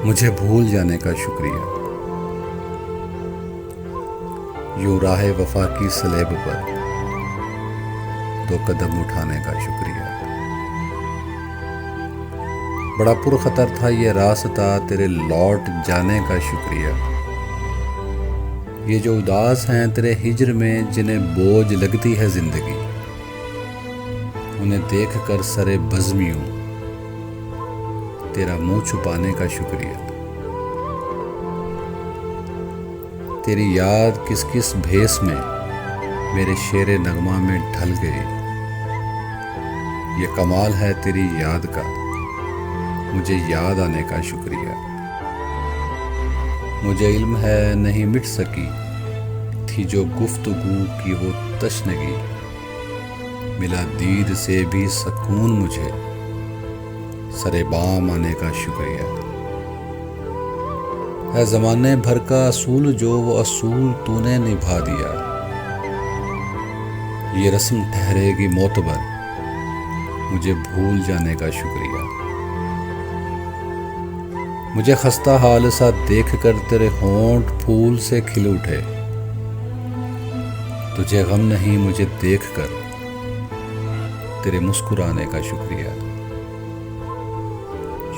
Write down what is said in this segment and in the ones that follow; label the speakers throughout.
Speaker 1: مجھے بھول جانے کا شکریہ، یوں راہ وفا کی سلیب پر 2 قدم اٹھانے کا شکریہ۔ بڑا پرخطر تھا یہ راستہ، تیرے لوٹ جانے کا شکریہ۔ یہ جو اداس ہیں تیرے ہجر میں، جنہیں بوجھ لگتی ہے زندگی، انہیں دیکھ کر سرے بزمیوں تیرا منہ چھپانے کا شکریہ۔ تیری یاد کس کس بھیس میں میرے شعر نغمہ میں ڈھل گئی، یہ کمال ہے تیری یاد کا، مجھے یاد آنے کا شکریہ۔ مجھے علم ہے نہیں مٹ سکی تھی جو گفتگو کی وہ تشنگی، ملا دید سے بھی سکون مجھے، سر بام آنے کا شکریہ۔ ہے زمانے بھر کا اصول جو وہ اصول تو نے نبھا دیا، یہ رسم ٹھہرے گی معتبر، مجھے بھول جانے کا شکریہ۔ مجھے خستہ حال سا دیکھ کر تیرے ہونٹ پھول سے کھل اٹھے، تجھے غم نہیں مجھے دیکھ کر تیرے مسکرانے کا شکریہ،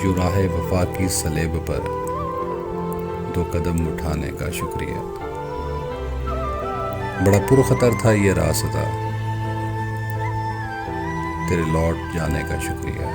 Speaker 1: یوں راہ وفا کی سلیب پر 2 قدم اٹھانے کا شکریہ۔ بڑا پرخطر تھا یہ راستہ، تیرے لوٹ جانے کا شکریہ۔